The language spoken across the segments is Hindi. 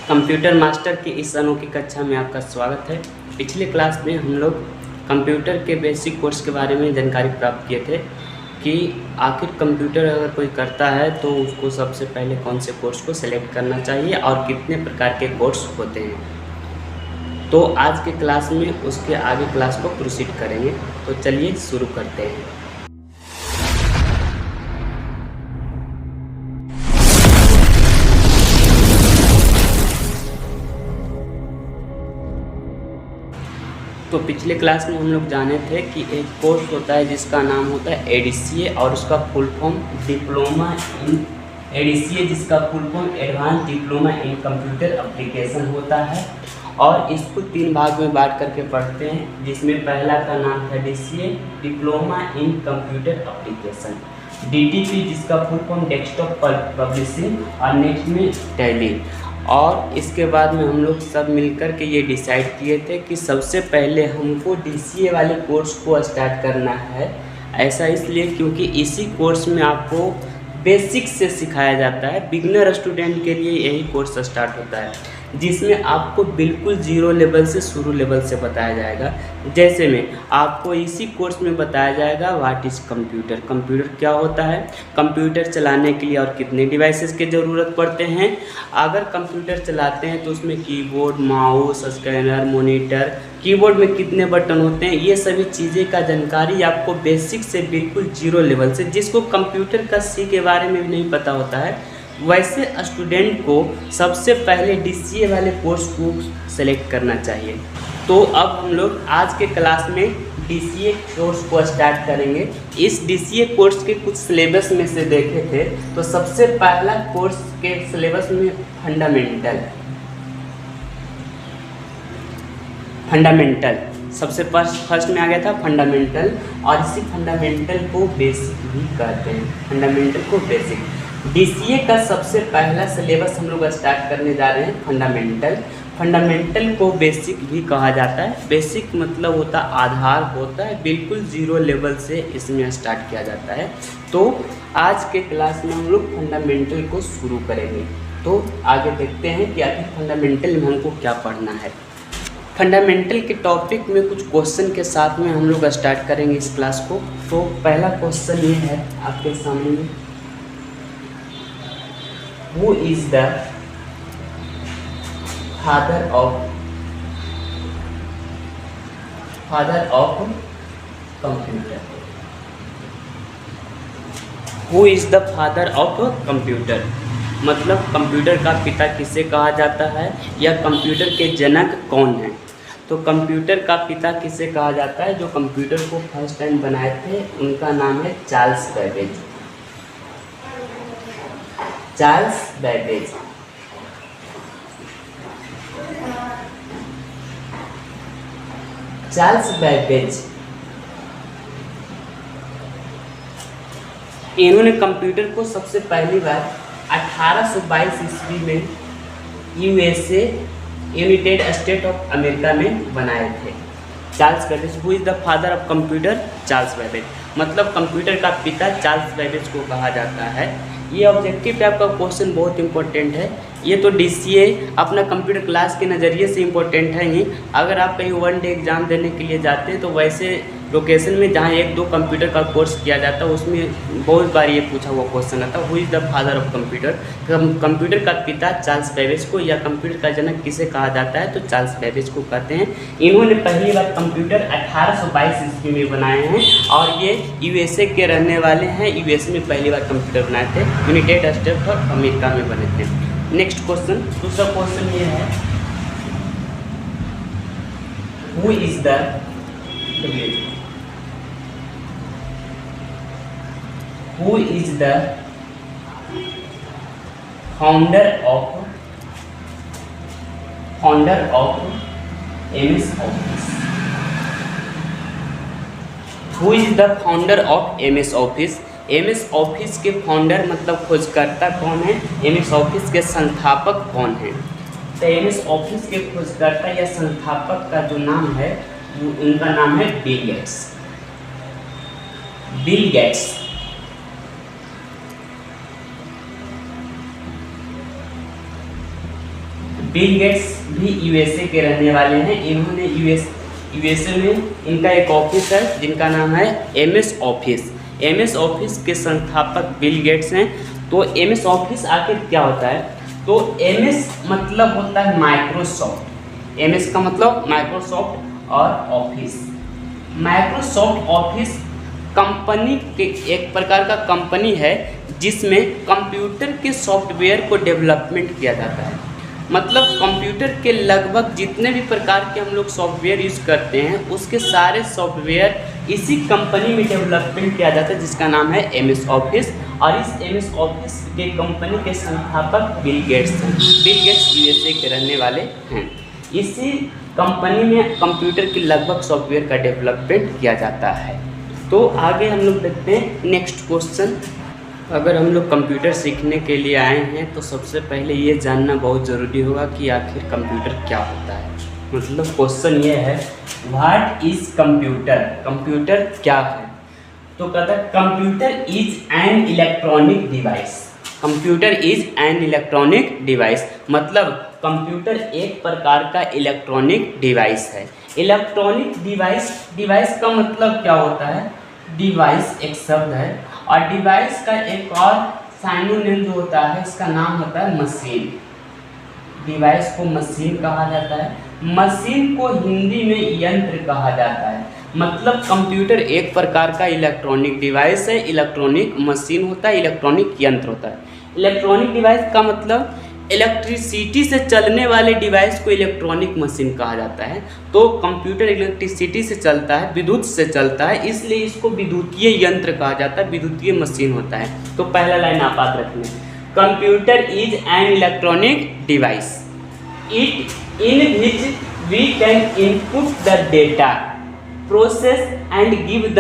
कंप्यूटर मास्टर की इस अनोखी कक्षा में आपका स्वागत है। पिछले क्लास में हम लोग कंप्यूटर के बेसिक कोर्स के बारे में जानकारी प्राप्त किए थे कि आखिर कंप्यूटर अगर कोई करता है तो उसको सबसे पहले कौन से कोर्स को सेलेक्ट करना चाहिए और कितने प्रकार के कोर्स होते हैं। तो आज के क्लास में उसके आगे क्लास को प्रोसीड करेंगे। तो चलिए शुरू करते हैं। तो पिछले क्लास में हम लोग जाने थे कि एक कोर्स होता है जिसका नाम होता है एडीसीए और उसका full form diploma in ADCA, जिसका full form advance diploma in computer application होता है। और इसको 3 भाग में बांट करके पढ़ते हैं, जिसमें पहला का नाम है DCA diploma in computer application, DTP जिसका फुल फॉर्म डेस्कटॉप पब्लिशिंग, और नेक्स्ट में टैली। और इसके बाद में हम लोग सब मिलकर के ये डिसाइड किए थे कि सबसे पहले हमको डीसीए वाले कोर्स को स्टार्ट करना है। ऐसा इसलिए क्योंकि इसी कोर्स में आपको बेसिक से सिखाया जाता है। बिगिनर स्टूडेंट के लिए यही कोर्स स्टार्ट होता है, जिसमें आपको बिल्कुल जीरो लेवल से शुरू लेवल से बताया जाएगा। जैसे में आपको इसी कोर्स में बताया जाएगा व्हाट इज़ कंप्यूटर, कंप्यूटर क्या होता है, कंप्यूटर चलाने के लिए और कितने डिवाइसेस की ज़रूरत पड़ते हैं, अगर कंप्यूटर चलाते हैं तो उसमें keyboard, mouse, scanner, monitor, keyboard में कितने बटन होते हैं, ये सभी चीज़ें का जानकारी आपको बेसिक से बिल्कुल जीरो लेवल से, जिसको कंप्यूटर का सी के बारे में भी नहीं पता होता है, वैसे स्टूडेंट को सबसे पहले डीसीए वाले कोर्स को सेलेक्ट करना चाहिए। तो अब हम लोग आज के क्लास में डीसीए कोर्स को स्टार्ट करेंगे। इस डीसीए कोर्स के कुछ सिलेबस में से देखे थे तो सबसे पहला कोर्स के सिलेबस में फंडामेंटल सबसे फर्स्ट में आ गया था फंडामेंटल, और इसी फंडामेंटल को बेसिक भी कहते हैं। फंडामेंटल को बेसिक, डीसीए का सबसे पहला सिलेबस हम लोग स्टार्ट करने जा रहे हैं फंडामेंटल। फंडामेंटल को बेसिक भी कहा जाता है। बेसिक मतलब होता है आधार होता है, बिल्कुल जीरो लेवल से इसमें स्टार्ट किया जाता है। तो आज के क्लास में हम लोग फंडामेंटल को शुरू करेंगे। तो आगे देखते हैं कि आखिर फंडामेंटल में हमको क्या पढ़ना है। फंडामेंटल के टॉपिक में कुछ क्वेश्चन के साथ में हम लोग स्टार्ट करेंगे इस क्लास को। तो पहला क्वेश्चन ये है आपके सामने में, Who is the father of computer? Who is the father of computer? मतलब कंप्यूटर का पिता किसे कहा जाता है या कंप्यूटर के जनक कौन है। तो कंप्यूटर का पिता किसे कहा जाता है, जो कंप्यूटर को फर्स्ट टाइम बनाए थे, उनका नाम है Charles Babbage. Charles Babbage. Charles Babbage इन्होंने कंप्यूटर को सबसे पहली बार 1822 ईस्वी में USA United state of America में बनाए थे। Charles Babbage. Who is the father of computer? Charles Babbage. मतलब कंप्यूटर का पिता चार्ल्स बेबेज को कहा जाता है। ये ऑब्जेक्टिव टाइप का क्वेश्चन बहुत इंपॉर्टेंट है। ये तो डीसीए अपना कंप्यूटर क्लास के नज़रिए से इम्पोर्टेंट है ही। अगर आप कहीं 1 डे एग्ज़ाम देने के लिए जाते हैं तो वैसे लोकेशन में जहाँ 1-2 कंप्यूटर का कोर्स किया जाता है उसमें बहुत बार ये पूछा हुआ क्वेश्चन आता है, who is the father of computer. Computer का पिता चार्ल्स बेबेज को या कंप्यूटर का जनक किसे कहा जाता है, तो चार्ल्स बेबेज को कहते हैं। इन्होंने पहली बार कंप्यूटर 1822 ईस्वी में बनाए हैं और ये यूएसए के रहने वाले हैं। यूएसए में पहली बार कंप्यूटर बनाए थे, यूनाइटेड स्टेट ऑफ अमेरिका में बने थे। नेक्स्ट क्वेश्चन, दूसरा क्वेश्चन ये है, who is the Who is the founder of MS Office? Who is the founder of MS Office? MS Office के फाउंडर मतलब खोजकर्ता कौन है, MS Office के संस्थापक कौन है। तो MS Office के खोजकर्ता या संस्थापक का जो नाम है उनका नाम है Bill Gates. Bill Gates Bill Gates भी यूएसए के रहने वाले हैं। इन्होंने यूएसए में इनका एक ऑफिस है जिनका नाम है एमएस ऑफिस। एमएस ऑफिस के संस्थापक बिल गेट्स हैं। तो एमएस ऑफिस आखिर क्या होता है? तो एमएस मतलब होता है माइक्रोसॉफ्ट। एमएस का मतलब माइक्रोसॉफ्ट और ऑफिस। माइक्रोसॉफ्ट ऑफिस कंपनी के एक प्रकार का कंपनी है जिसमें कंप्यूटर के सॉफ्टवेयर को डेवलपमेंट किया जाता है। मतलब कंप्यूटर के लगभग जितने भी प्रकार के हम लोग सॉफ्टवेयर यूज़ करते हैं उसके सारे सॉफ्टवेयर इसी कंपनी में डेवलपमेंट किया जाता है जिसका नाम है एमएस ऑफिस। और इस एमएस ऑफिस के कंपनी के संस्थापक बिल गेट्स हैं। बिल गेट्स यूएसए के रहने वाले हैं। इसी कंपनी में कंप्यूटर के लगभग सॉफ्टवेयर का डेवलपमेंट किया जाता है। तो आगे हम लोग देखते हैं नेक्स्ट क्वेश्चन। अगर हम लोग कंप्यूटर सीखने के लिए आए हैं तो सबसे पहले ये जानना बहुत ज़रूरी होगा कि आखिर कंप्यूटर क्या होता है। मतलब क्वेश्चन ये है व्हाट इज़ कंप्यूटर, कंप्यूटर क्या है? तो कहता है computer is an electronic device. Computer is an electronic device मतलब कंप्यूटर एक प्रकार का इलेक्ट्रॉनिक डिवाइस है। इलेक्ट्रॉनिक डिवाइस का मतलब क्या होता है? डिवाइस एक शब्द है और डिवाइस का एक और साइनोनिम जो होता है इसका नाम होता है मशीन। डिवाइस को मशीन कहा जाता है। मशीन को हिंदी में यंत्र कहा जाता है। मतलब कंप्यूटर एक प्रकार का इलेक्ट्रॉनिक डिवाइस है। इलेक्ट्रॉनिक मशीन होता है, इलेक्ट्रॉनिक यंत्र होता है। इलेक्ट्रॉनिक डिवाइस का मतलब इलेक्ट्रिसिटी से चलने वाले डिवाइस को इलेक्ट्रॉनिक मशीन कहा जाता है। तो कंप्यूटर इलेक्ट्रिसिटी से चलता है, विद्युत से चलता है, इसलिए इसको विद्युतीय यंत्र कहा जाता है, विद्युतीय मशीन होता है। तो पहला लाइन आप याद रखना, computer is an electronic device it in which we can input the data process and give the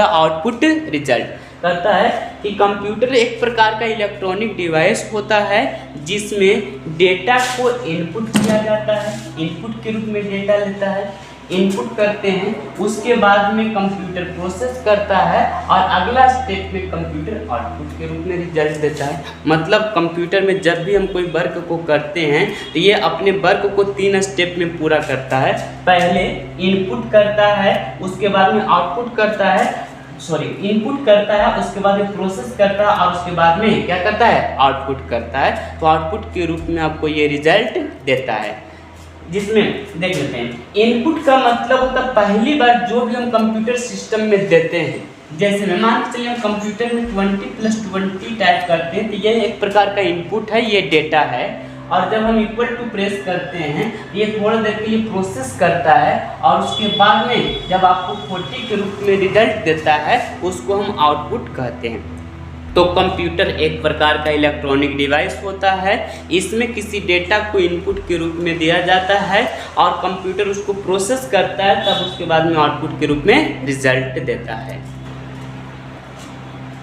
output result. कहता है कि कंप्यूटर एक प्रकार का इलेक्ट्रॉनिक डिवाइस होता है जिसमें डेटा को इनपुट किया जाता है। इनपुट के रूप में डेटा लेता है, इनपुट करते हैं, उसके बाद में कंप्यूटर प्रोसेस करता है और अगला स्टेप में कंप्यूटर आउटपुट के रूप में रिजल्ट देता है। मतलब कंप्यूटर में जब भी हम कोई वर्क को करते हैं तो ये अपने वर्क को 3 स्टेप में पूरा करता है। पहले इनपुट करता है, उसके बाद में आउटपुट करता है, इनपुट करता है, उसके बाद में प्रोसेस करता है और उसके बाद में क्या करता है? आउटपुट करता है। तो आउटपुट के रूप में आपको ये रिजल्ट देता है। जिसमें देख लेते हैं इनपुट का मतलब होता है पहली बार जो भी हम कंप्यूटर सिस्टम में देते हैं। जैसे में मान के चलिए हम कंप्यूटर में 20+20 टाइप करते हैं तो ये एक प्रकार का इनपुट है, ये डेटा है। और जब हम इक्वल टू प्रेस करते हैं ये थोड़ा देर के लिए प्रोसेस करता है और उसके बाद में जब आपको 40 के रूप में रिजल्ट देता है उसको हम आउटपुट कहते हैं। तो कंप्यूटर एक प्रकार का इलेक्ट्रॉनिक डिवाइस होता है। इसमें किसी डेटा को इनपुट के रूप में दिया जाता है और कंप्यूटर उसको प्रोसेस करता है, तब उसके बाद में आउटपुट के रूप में रिजल्ट देता है।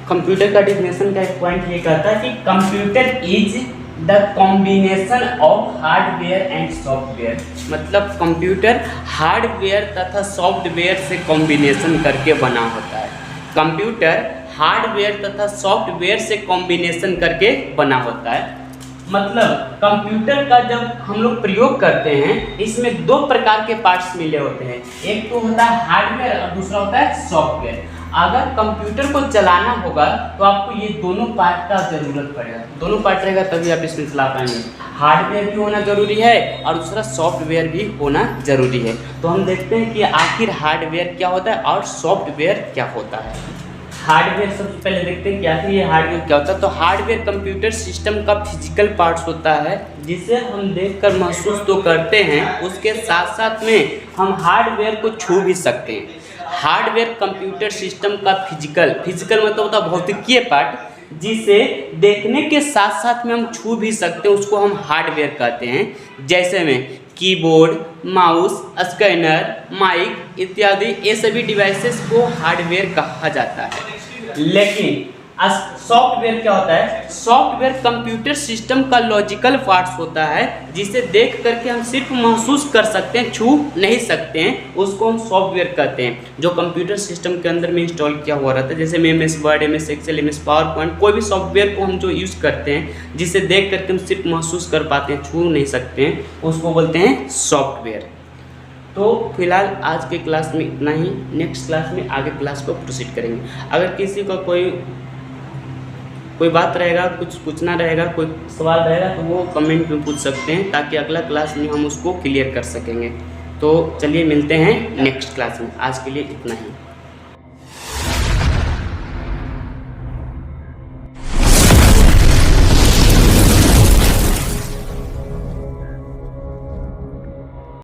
कंप्यूटर का डेफिनेशन का एक पॉइंट ये कहता है कि computer is the combination of hardware and software. मतलब कंप्यूटर हार्डवेयर तथा सॉफ्टवेयर से कॉम्बिनेशन करके बना होता है। कंप्यूटर हार्डवेयर तथा सॉफ्टवेयर से कॉम्बिनेशन करके बना होता है। मतलब कंप्यूटर का जब हम लोग प्रयोग करते हैं इसमें 2 प्रकार के पार्ट्स मिले होते हैं। एक तो होता है हार्डवेयर और दूसरा होता है सॉफ्टवेयर। अगर कंप्यूटर को चलाना होगा तो आपको ये दोनों पार्ट का ज़रूरत पड़ेगा। दोनों पार्ट रहेगा तभी आप इसमें चला पाएंगे। हार्डवेयर भी होना ज़रूरी है और दूसरा सॉफ्टवेयर भी होना ज़रूरी है। तो हम देखते हैं कि आखिर हार्डवेयर क्या होता है और सॉफ्टवेयर क्या होता है। हार्डवेयर सबसे पहले देखते हैं कि आखिर ये हार्डवेयर क्या होता है। तो हार्डवेयर कंप्यूटर सिस्टम का फिजिकल पार्ट्स होता है जिसे हम देखकर महसूस तो करते हैं, उसके साथ साथ में हम हार्डवेयर को छू भी सकते हैं। हार्डवेयर कंप्यूटर सिस्टम का फिजिकल मतलब होता है भौतिकीय पार्ट, जिसे देखने के साथ साथ में हम छू भी सकते हैं, उसको हम हार्डवेयर कहते हैं। जैसे में कीबोर्ड, माउस, स्कैनर, माइक इत्यादि ये सभी डिवाइसेस को हार्डवेयर कहा जाता है। लेकिन सॉफ्टवेयर क्या होता है? सॉफ्टवेयर कंप्यूटर सिस्टम का लॉजिकल पार्ट्स होता है जिसे देख करके हम सिर्फ महसूस कर सकते हैं, छू नहीं सकते हैं, उसको हम सॉफ्टवेयर कहते हैं, जो कंप्यूटर सिस्टम के अंदर में इंस्टॉल किया हुआ रहता है। जैसे MS Word, MS Excel, MS PowerPoint, कोई भी सॉफ्टवेयर को हम जो यूज़ करते हैं जिसे देख करके हम सिर्फ महसूस कर पाते हैं, छू नहीं सकते हैं, उसको बोलते हैं सॉफ्टवेयर। तो फिलहाल आज के क्लास में इतना ही, नेक्स्ट क्लास में आगे क्लास को प्रोसीड करेंगे। अगर किसी का कोई बात रहेगा, कुछ पूछना रहेगा, कोई सवाल रहेगा तो वो कमेंट में पूछ सकते हैं, ताकि अगला क्लास में हम उसको क्लियर कर सकेंगे। तो चलिए मिलते हैं नेक्स्ट क्लास में, आज के लिए इतना ही।